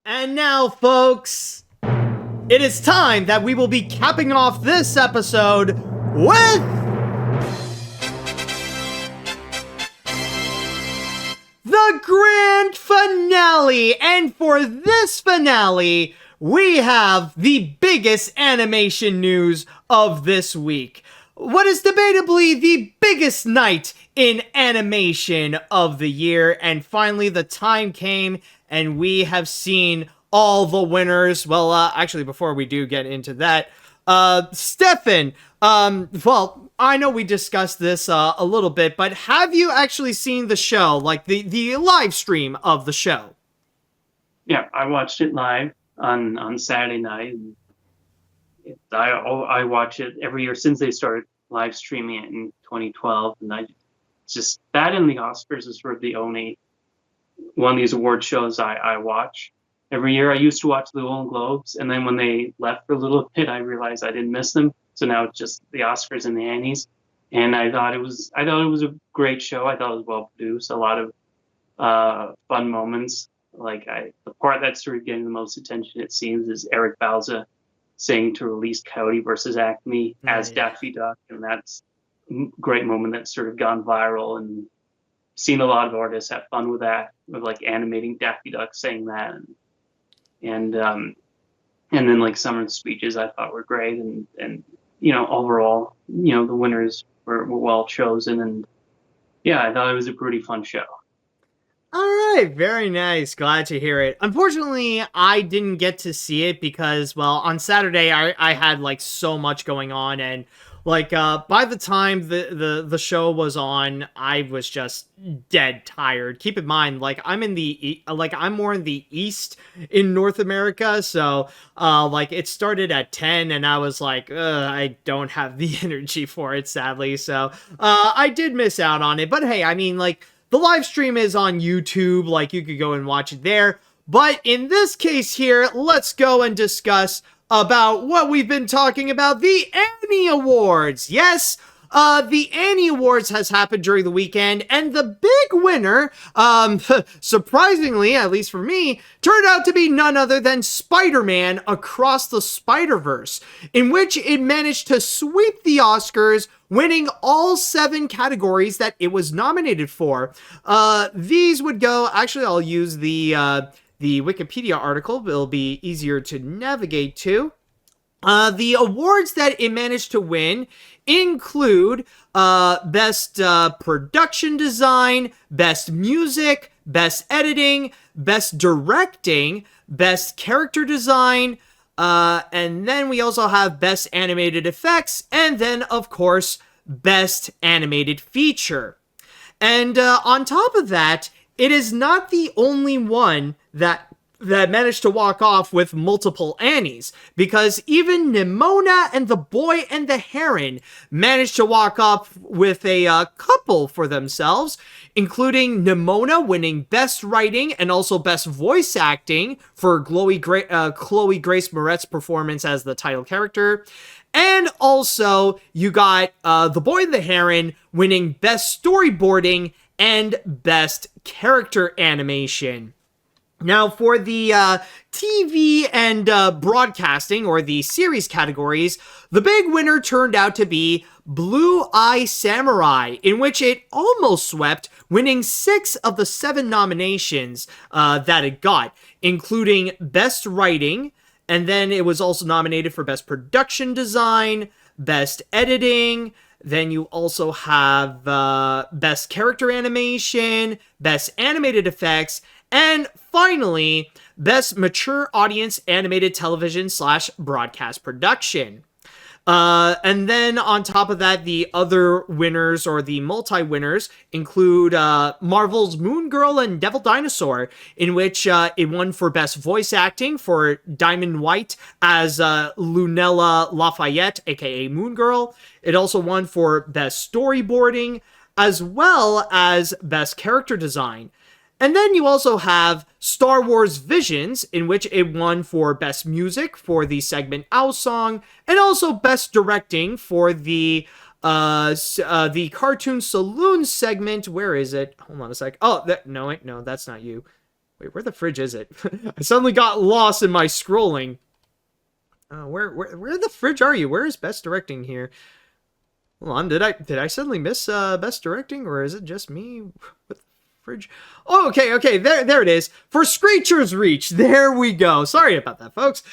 And now, folks, it is time that we will be capping off this episode with the grand finale. And for this finale, we have the biggest animation news of this week. What is debatably the biggest night in animation of the year. And finally, the time came and we have seen all the winners. Well, actually, before we do get into that, Stefan, well, I know we discussed this a little bit, but have you actually seen the show, like the live stream of the show? Yeah, I watched it live on Saturday night. I watch it every year since they started live streaming it in 2012, and I just that and the Oscars is sort of the only one of these award shows I watch every year. I used to watch the Golden Globes, and then when they left for a little bit, I realized I didn't miss them. So now it's just the Oscars and the Annies, and I thought it was a great show. I thought it was well produced, a lot of fun moments. The part that's sort of getting the most attention, it seems, is Eric Bauza saying to release Coyote versus Acme as Daffy Duck, and that's a great moment that's sort of gone viral, and seen a lot of artists have fun with that, with like animating Daffy Duck saying that, and then like some of the speeches I thought were great, and overall, the winners were well chosen, and yeah, I thought it was a pretty fun show. All right, very nice. Glad to hear it. Unfortunately, I didn't get to see it because, well, on Saturday I had like so much going on, and like by the time the show was on, I was just dead tired. Keep in mind, like I'm more in the East in North America, so like it started at 10, and I was like, I don't have the energy for it, sadly. So I did miss out on it, but hey, I mean, like, the live stream is on YouTube, like you could go and watch it there. But in this case here, let's go and discuss about what we've been talking about, the Annie Awards. Yes, the Annie Awards has happened during the weekend, and the big winner, surprisingly, at least for me, turned out to be none other than Spider-Man Across the Spider-Verse, in which it managed to sweep the Oscars, winning all 7 categories that it was nominated for. These would go, actually, I'll use the Wikipedia article, it'll be easier to navigate to. The awards that it managed to win include Best Production Design, Best Music, Best Editing, Best Directing, Best Character Design, and then we also have Best Animated Effects, and then, of course, Best Animated Feature. And on top of that, it is not the only one that managed to walk off with multiple Annies, because even Nimona and the Boy and the Heron managed to walk off with a couple for themselves, including Nimona winning Best Writing and also Best Voice Acting for Chloe Grace Moretz's performance as the title character. And also, you got The Boy and the Heron winning Best Storyboarding and Best Character Animation. Now, for the TV and broadcasting, or the series categories, the big winner turned out to be Blue Eye Samurai, in which it almost swept, winning 6 of the 7 nominations that it got, including Best Writing, and then it was also nominated for Best Production Design, Best Editing. Then you also have Best Character Animation, Best Animated Effects, and finally, Best Mature Audience Animated Television / Broadcast Production. And then on top of that, the other winners, or the multi-winners, include Marvel's Moon Girl and Devil Dinosaur, in which it won for Best Voice Acting for Diamond White as Lunella Lafayette, aka Moon Girl. It also won for Best Storyboarding, as well as Best Character Design. And then you also have Star Wars Visions, in which it won for Best Music for the segment Owl Song, and also Best Directing for the Cartoon Saloon segment. Where is it? Hold on a sec. Oh, no, that's not you. Wait, where the fridge is it? I suddenly got lost in my scrolling. Where the fridge are you? Where is best directing here? Hold on, did I suddenly miss best directing, or is it just me with fridge? Oh, okay, there it is. For Screecher's Reach, there we go. Sorry about that, folks.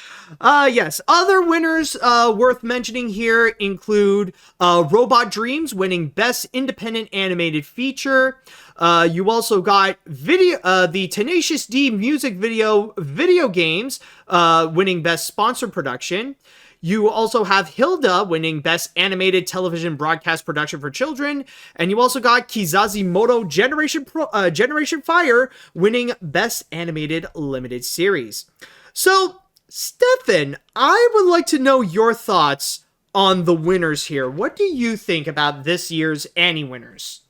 Yes, other winners worth mentioning here include Robot Dreams winning Best Independent Animated Feature. You also got the Tenacious D music video games winning Best Sponsored Production. You also have Hilda winning Best Animated Television Broadcast Production for Children, and you also got Kizazimoto Generation Fire winning Best Animated Limited Series. So, Stefan, I would like to know your thoughts on the winners here. What do you think about this year's Annie winners?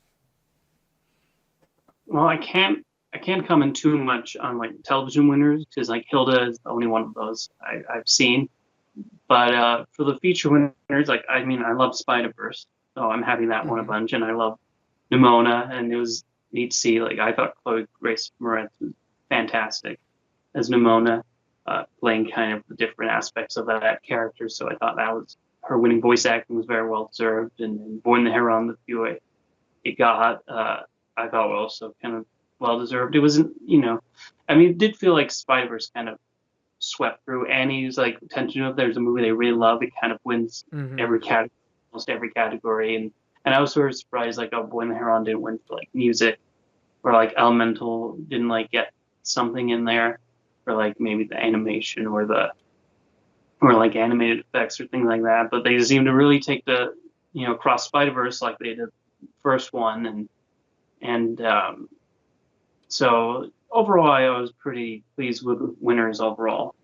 Well, I can't comment too much on like television winners because like Hilda is the only one of those I've seen. But for the feature winners, like I mean, I love Spider-Verse, so I'm happy that won a bunch, and I love Nimona, and it was neat to see. Like I thought Chloe Grace Moretz was fantastic as Nimona, playing kind of the different aspects of that character. So I thought that was her winning voice acting was very well deserved, and Born the Heron, the few it got, I thought were also kind of well deserved. It wasn't, I mean, it did feel like Spider-Verse kind of swept through Annie's like attention. If there's a movie they really love, it kind of wins every category, almost every category. And I was sort of surprised like Boy and the Heron didn't win for like music, or like Elemental didn't like get something in there for like maybe the animation or like animated effects or things like that. But they seem to really take the Cross Spider-Verse like they did the first one, and so overall, I was pretty pleased with the winners overall.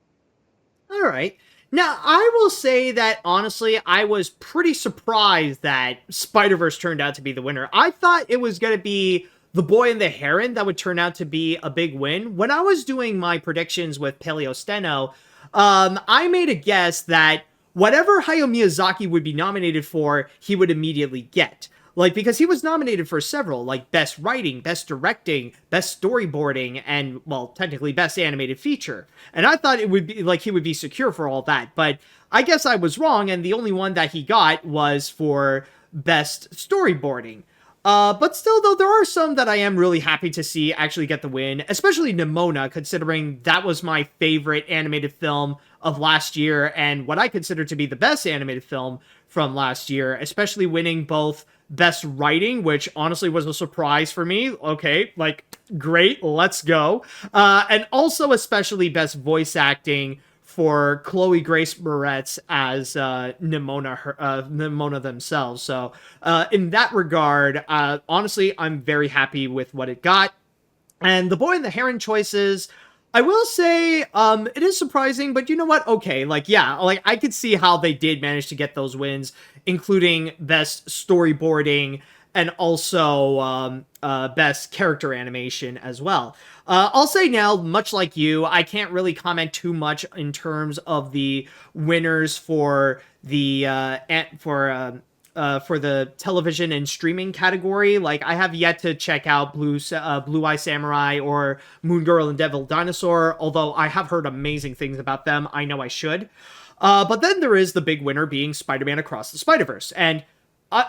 All right. Now, I will say that, honestly, I was pretty surprised that Spider-Verse turned out to be the winner. I thought it was going to be The Boy and the Heron that would turn out to be a big win. When I was doing my predictions with Paleo Steno, I made a guess that whatever Hayao Miyazaki would be nominated for, he would immediately get. Like, because he was nominated for several, like Best Writing, Best Directing, Best Storyboarding, and, well, technically Best Animated Feature. And I thought it would be, like, he would be secure for all that. But I guess I was wrong, and the only one that he got was for Best Storyboarding. But still, though, there are some that I am really happy to see actually get the win, especially Nimona, considering that was my favorite animated film of last year, and what I consider to be the best animated film from last year, especially winning both Best Writing, which honestly was a surprise for me. Okay, like, great, let's go. And also especially Best Voice Acting for Chloe Grace Moretz as Nimona themselves. So in that regard, honestly, I'm very happy with what it got. And the Boy and the Heron choices, I will say, it is surprising, but you know what? Okay, like, yeah, like, I could see how they did manage to get those wins, including Best Storyboarding and also Best Character Animation as well. I'll say now, much like you, I can't really comment too much in terms of the winners for the television and streaming category. Like, I have yet to check out Blue Eye Samurai or Moon Girl and Devil Dinosaur, although I have heard amazing things about them. I know I should. But then there is the big winner being Spider-Man Across the Spider-Verse. And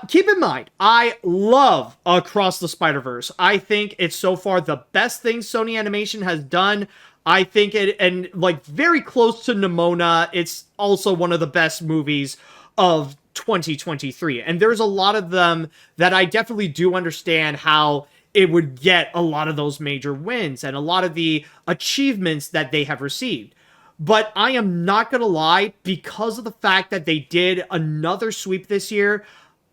keep in mind, I love Across the Spider-Verse. I think it's so far the best thing Sony Animation has done. I think it, and like very close to Nimona, it's also one of the best movies of 2023. And there's a lot of them that I definitely do understand how it would get a lot of those major wins and a lot of the achievements that they have received. But I am not going to lie, because of the fact that they did another sweep this year,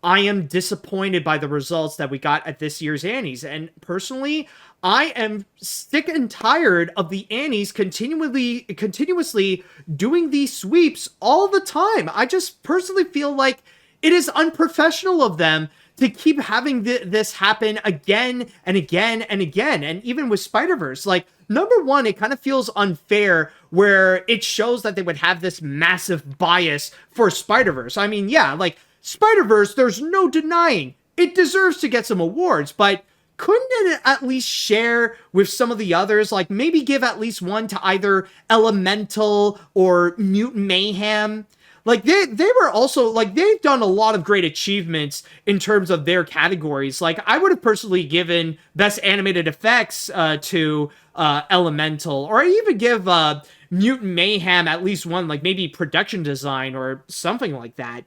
I am disappointed by the results that we got at this year's Annies. And personally, I am sick and tired of the Annies continuously doing these sweeps all the time. I just personally feel like it is unprofessional of them to keep having this happen again and again and again. And even with Spider-Verse, like, number one, it kind of feels unfair where it shows that they would have this massive bias for Spider-Verse. I mean, yeah, like, Spider-Verse, there's no denying it deserves to get some awards, but couldn't it at least share with some of the others? Like maybe give at least one to either Elemental or Mutant Mayhem. Like they were also like they've done a lot of great achievements in terms of their categories. Like I would have personally given best animated effects to Elemental, or I even give Mutant Mayhem at least one, like maybe production design or something like that.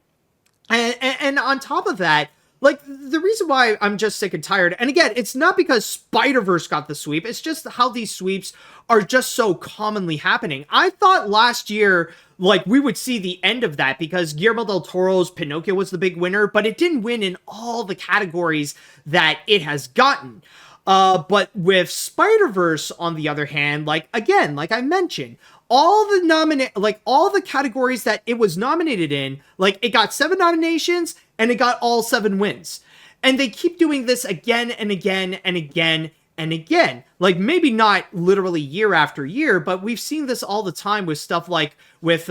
And on top of that, like the reason why I'm just sick and tired, and again, it's not because Spider-Verse got the sweep, it's just how these sweeps are just so commonly happening. I thought last year, like, we would see the end of that because Guillermo del Toro's Pinocchio was the big winner, but it didn't win in all the categories that it has gotten. But with Spider-Verse, on the other hand, like, again, like I mentioned, all the categories that it was nominated in, like, it got 7 nominations and it got all 7 wins. And they keep doing this again and again and again and again. Like, maybe not literally year after year, but we've seen this all the time with stuff like with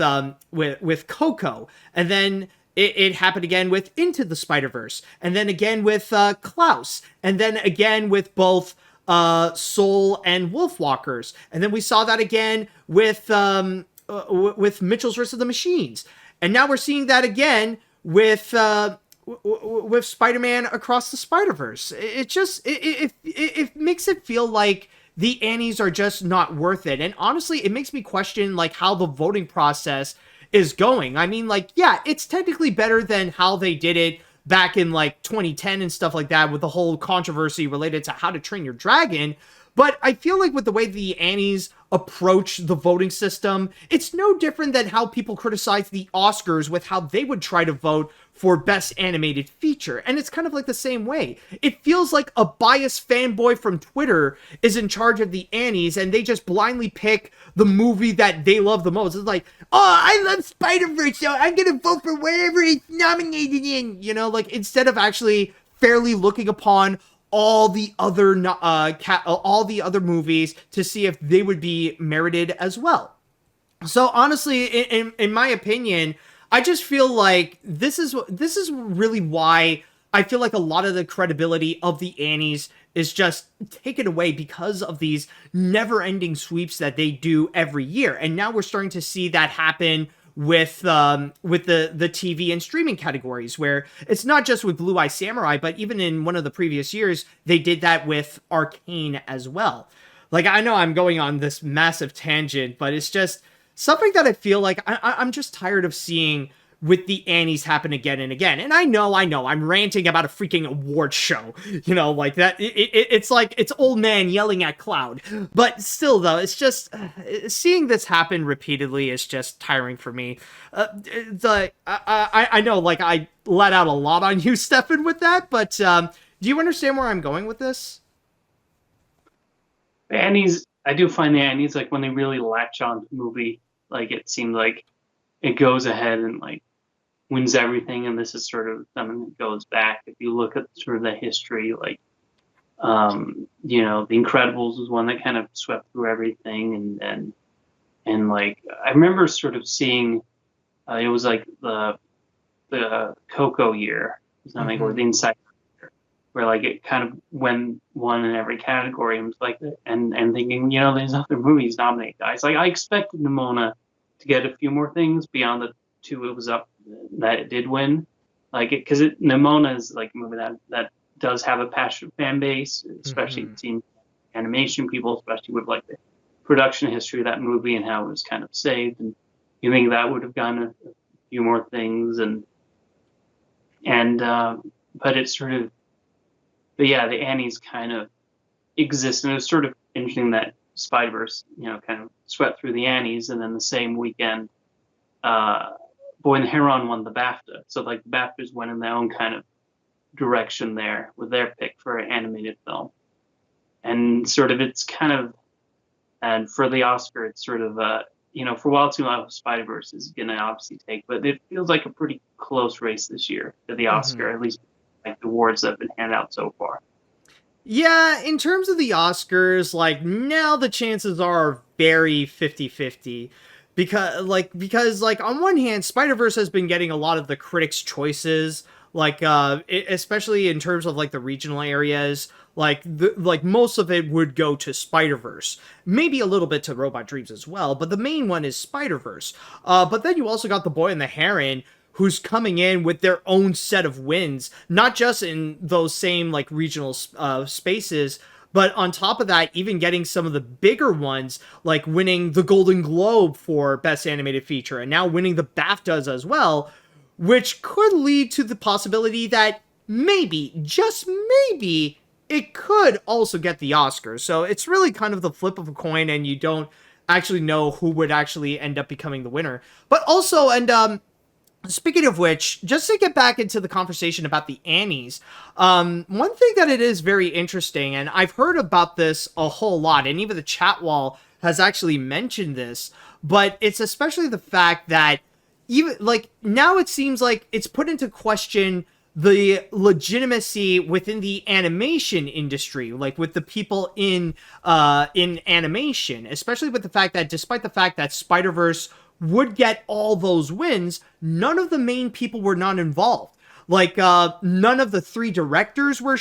Coco, and then it happened again with Into the Spider-Verse, and then again with Klaus, and then again with both Soul and Wolfwalkers, and then we saw that again with Mitchell's versus the Machines, and now we're seeing that again with Spider-Man Across the Spider-Verse. It makes it feel like the Annies are just not worth it, and honestly, it makes me question like how the voting process is going. I mean, like, yeah, it's technically better than how they did it back in like 2010 and stuff like that with the whole controversy related to How to Train Your Dragon. But I feel like with the way the Annies approach the voting system, it's no different than how people criticize the Oscars with how they would try to vote for Best Animated Feature. And it's kind of like the same way. It feels like a biased fanboy from Twitter is in charge of the Annies and they just blindly pick the movie that they love the most. It's like, oh, I love Spider-Verse, so I'm gonna vote for whatever it's nominated in. You know, like, instead of actually fairly looking upon all the other movies to see if they would be merited as well. So honestly, in my opinion, I just feel like this is really why I feel like a lot of the credibility of the Annies is just taken away because of these never-ending sweeps that they do every year. And now we're starting to see that happen with the TV and streaming categories, where it's not just with Blue Eye Samurai, but even in one of the previous years, they did that with Arcane as well. Like, I know I'm going on this massive tangent, but it's just something that I feel like I'm just tired of seeing with the Annies happen again and again. And I know, I'm ranting about a freaking award show, you know, like that. It's like, it's old man yelling at cloud. But still, though, it's just, seeing this happen repeatedly is just tiring for me. I know, like, I let out a lot on you, Stefan, with that, but do you understand where I'm going with this? The Annies, I do find the Annies, like, when they really latch on to the movie, like, it seems like it goes ahead and, like, wins everything, and this is sort of something that goes back. If you look at sort of the history, like, you know, The Incredibles was one that kind of swept through everything, and like, I remember sort of seeing, it was like the Coco year, something, or the Inside year, where like it kind of won in every category, and was like, and thinking, you know, there's other movies nominated, guys. Like, I expected Nimona to get a few more things beyond the 2 it was up that it did win, like, it because Nimona is like a movie that does have a passionate fan base, especially team animation people, especially with like the production history of that movie and how it was kind of saved, and you think that would have gotten a few more things, and but it's sort of, but yeah, the Annies kind of exist, and it was sort of interesting that Spider-Verse, you know, kind of swept through the Annies, and then the same weekend, Boy and the Heron won the BAFTA. So like the BAFTAs went in their own kind of direction there with their pick for an animated film. And sort of it's kind of, and for the Oscar, it's sort of, you know, for Wild 2 Love, Spider-Verse is going to obviously take, but it feels like a pretty close race this year to the Oscar, at least like the awards that have been handed out so far. Yeah, in terms of the Oscars, like, now the chances are very 50-50. Because on one hand, Spider-Verse has been getting a lot of the critics' choices like especially in terms of like the regional areas. Like most of it would go to Spider Verse, maybe a little bit to Robot Dreams as well, but the main one is Spider Verse. But then you also got The Boy and the Heron, who's coming in with their own set of wins, not just in those same like regional spaces, but on top of that, even getting some of the bigger ones, like winning the Golden Globe for Best Animated Feature, and now winning the BAFTAs as well, which could lead to the possibility that maybe, just maybe, it could also get the Oscars. So it's really kind of the flip of a coin, and you don't actually know who would actually end up becoming the winner. But also, and speaking of which, just to get back into the conversation about the Annies, one thing that it is very interesting, and I've heard about this a whole lot, and even the chat wall has actually mentioned this, but it's especially the fact that even like now it seems like it's put into question the legitimacy within the animation industry, like with the people in animation, especially with the fact that despite the fact that Spider-Verse would get all those wins, none of the main people were not involved. Like none of the three directors were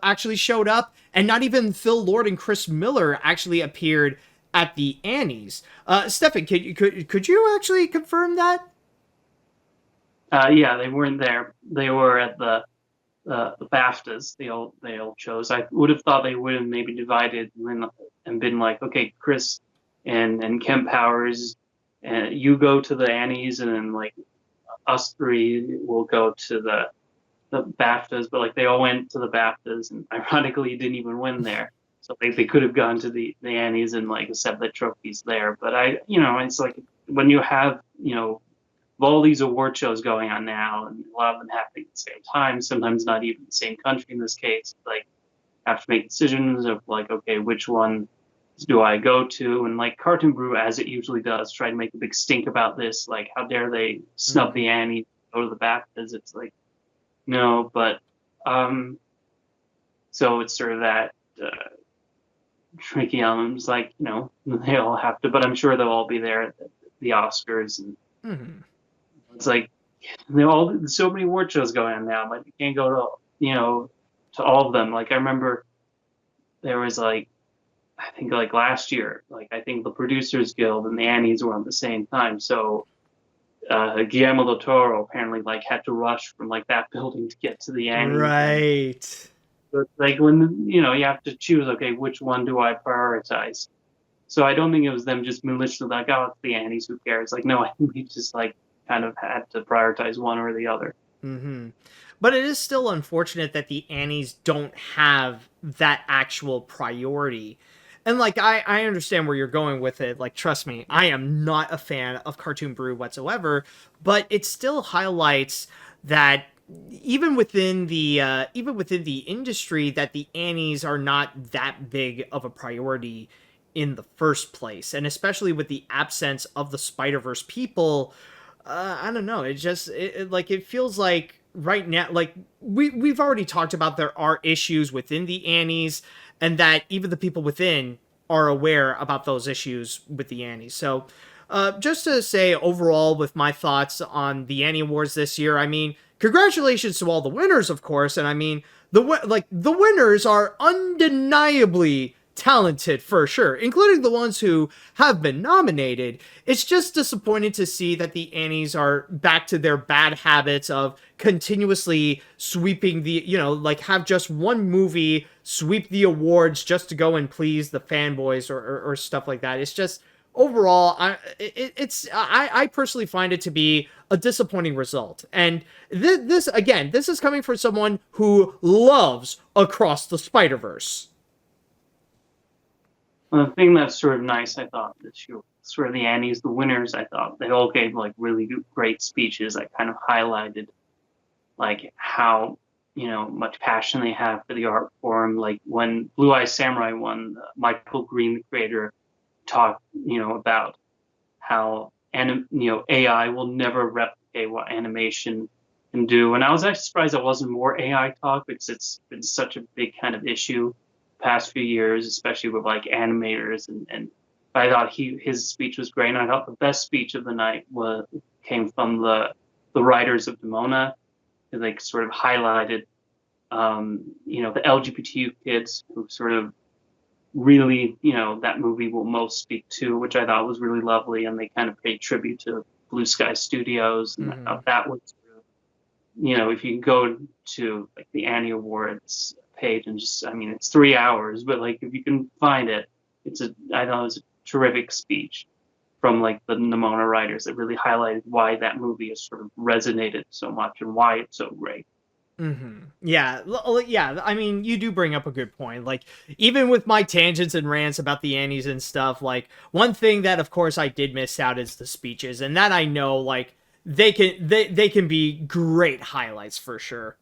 actually showed up, and not even Phil Lord and Chris Miller actually appeared at the Annies. Stefan, could you actually confirm that? Yeah, they weren't there. They were at the BAFTAs. They all chose. I would have thought they would have maybe divided and been like, okay, Chris and Kemp Powers, and you go to the Annies, and then like us three will go to the BAFTAs. But like they all went to the BAFTAs, and ironically didn't even win there. So they could have gone to the Annies and like accept the trophies there. But it's like when you have all these award shows going on now, and a lot of them happening at the same time, sometimes not even the same country in this case, like have to make decisions of like, okay, which one do I go to? And like Cartoon Brew, as it usually does, try to make a big stink about this, like how dare they snub the Annie, go to the BAFTAs. It's like, no, but so it's sort of that tricky element. Like, they all have to, but I'm sure they'll all be there at the Oscars, and it's like so many award shows going on now, but you can't go to all of them. Like I remember there was like I think like last year, like I think the Producers Guild and the Annies were on the same time. So Guillermo del Toro apparently like had to rush from like that building to get to the Annies. Right. But like when you have to choose, okay, which one do I prioritize? So I don't think it was them just maliciously like, oh, it's the Annies, who cares? Like, no, I think we just like kind of had to prioritize one or the other. But it is still unfortunate that the Annies don't have that actual priority. And like I understand where you're going with it. Like trust me, I am not a fan of Cartoon Brew whatsoever, but it still highlights that even within the industry, that the Annies are not that big of a priority in the first place, and especially with the absence of the Spider-Verse people. I don't know. It feels like right now, like we've already talked about, there are issues within the Annies, and that even the people within are aware about those issues with the Annies. So, just to say overall, with my thoughts on the Annie Awards this year, I mean, congratulations to all the winners, of course, and I mean the winners are undeniably talented for sure, including the ones who have been nominated. It's just disappointing to see that the Annies are back to their bad habits of continuously sweeping like have just one movie sweep the awards just to go and please the fanboys or stuff like that. It's just overall, I personally find it to be a disappointing result. And this again, this is coming from someone who loves Across the Spider-Verse. Well, the thing that's sort of nice, I thought, this year, sort of the Annies, the winners, I thought they all gave like really great speeches that kind of highlighted like how much passion they have for the art form. Like when Blue Eye Samurai won, Michael Green, the creator, talked about how AI will never replicate what animation can do. And I was actually surprised there wasn't more AI talk, because it's been such a big kind of issue past few years, especially with like animators, and I thought his speech was great. And I thought the best speech of the night came from the writers of Demona, It like sort of highlighted, the LGBTQ kids who sort of really, that movie will most speak to, which I thought was really lovely. And they kind of paid tribute to Blue Sky Studios. And I thought that was, if you go to like the Annie Awards page and just, I mean, it's 3 hours, but like if you can find it, I thought it was a terrific speech from like the Nimona writers that really highlighted why that movie has sort of resonated so much and why it's so great. Yeah, yeah. I mean, you do bring up a good point. Like, even with my tangents and rants about the Annies and stuff, like one thing that, of course, I did miss out is the speeches, and that I know, like, they can be great highlights for sure.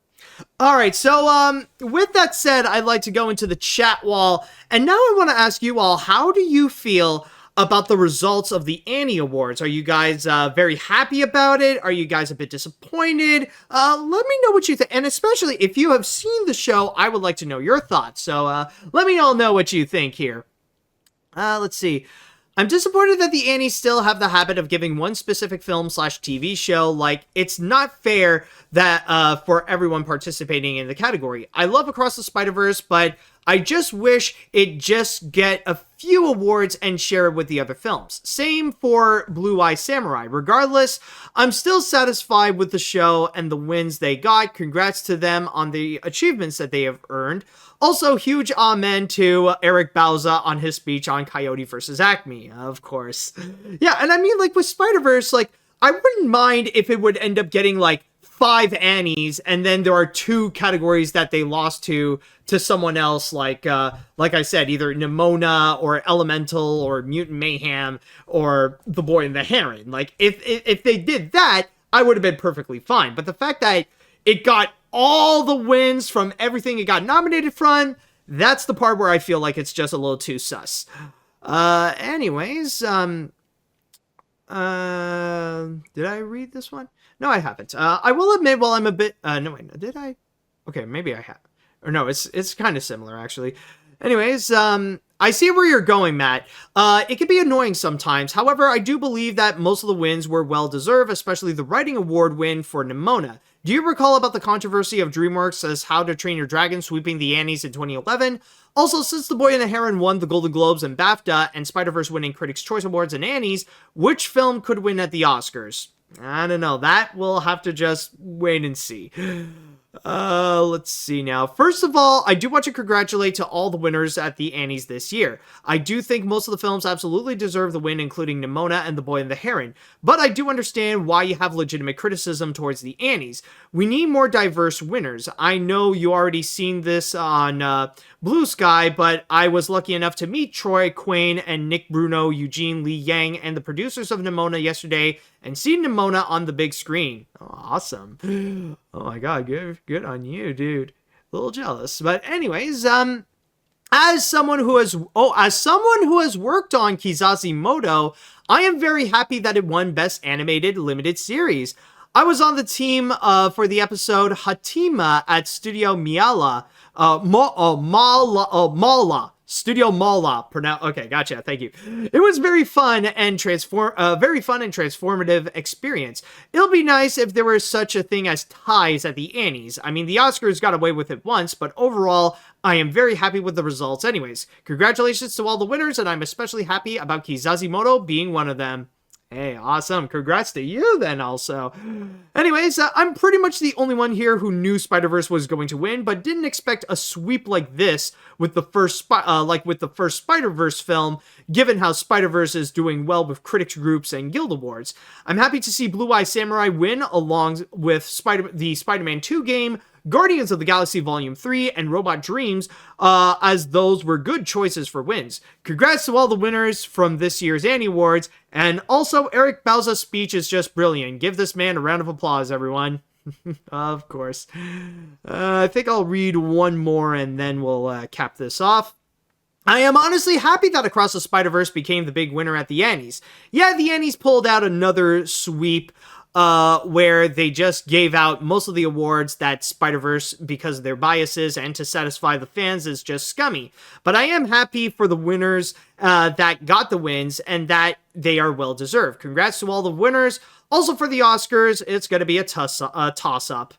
All right, so with that said, I'd like to go into the chat wall, and now I want to ask you all, how do you feel about the results of the Annie Awards? Are you guys very happy about it? Are you guys a bit disappointed? Let me know what you think, and especially if you have seen the show, I would like to know your thoughts. So let me all know what you think here. Let's see. I'm disappointed that the Annies still have the habit of giving one specific film/TV show. Like, it's not fair that for everyone participating in the category. I love Across the Spider-Verse, but I just wish it just get a few awards and share it with the other films. Same for Blue Eye Samurai. Regardless, I'm still satisfied with the show and the wins they got. Congrats to them on the achievements that they have earned. Also, huge amen to Eric Bauza on his speech on Coyote versus Acme, of course. Yeah, and I mean, like, with Spider-Verse, like, I wouldn't mind if it would end up getting, like, 5 Annies, and then there are 2 categories that they lost to someone else, like I said, either Nimona or Elemental or Mutant Mayhem or The Boy and the Heron. Like, if they did that, I would have been perfectly fine. But the fact that it got all the wins from everything it got nominated from, that's the part where I feel like it's just a little too sus. Anyways, did I read this one? No, I haven't. I will admit, while I'm a bit, no, wait, did I? Okay, maybe I have. Or no, it's kind of similar, actually. Anyways, I see where you're going, Matt. It can be annoying sometimes. However, I do believe that most of the wins were well-deserved, especially the writing award win for Nimona. Do you recall about the controversy of DreamWorks as How to Train Your Dragon sweeping the Annies in 2011? Also, since The Boy and the Heron won the Golden Globes and BAFTA, and Spider-Verse winning Critics' Choice Awards and Annies, which film could win at the Oscars? I don't know. That we'll have to just wait and see. Let's see now. First of all, I do want to congratulate to all the winners at the Annies this year. I do think most of the films absolutely deserve the win, including Nimona and The Boy and the Heron. But I do understand why you have legitimate criticism towards the Annies. We need more diverse winners. I know you already seen this on Blue Sky, but I was lucky enough to meet Troy Quane and Nick Bruno, Eugene Lee Yang, and the producers of Nimona yesterday, and see Nimona on the big screen. Oh, awesome. Oh my god, good on you, dude. A little jealous. But anyways, as someone who has worked on Kizazi Moto, I am very happy that it won Best Animated Limited Series. I was on the team for the episode Hatima at Studio Miala. Studio Mala. Okay, gotcha. Thank you. It was very fun and transformative experience. It'll be nice if there was such a thing as ties at the Annies. I mean, the Oscars got away with it once, but overall, I am very happy with the results anyways. Congratulations to all the winners, and I'm especially happy about Kizazimoto being one of them. Hey, awesome. Congrats to you then also. Anyways, I'm pretty much the only one here who knew Spider-Verse was going to win, but didn't expect a sweep like this with the first Spider-Verse film, given how Spider-Verse is doing well with critics groups and guild awards. I'm happy to see Blue Eye Samurai win along with the Spider-Man 2 game, Guardians of the Galaxy Volume 3, and Robot Dreams, as those were good choices for wins. Congrats to all the winners from this year's Annie Awards, and also Eric Bauza's speech is just brilliant. Give this man a round of applause, everyone. Of course. I think I'll read one more and then we'll cap this off. I am honestly happy that Across the Spider-Verse became the big winner at the Annies. Yeah, the Annies pulled out another sweep where they just gave out most of the awards that Spider-Verse, because of their biases and to satisfy the fans, is just scummy. But I am happy for the winners that got the wins and that they are well-deserved. Congrats to all the winners. Also for the Oscars, it's going to be a toss-up.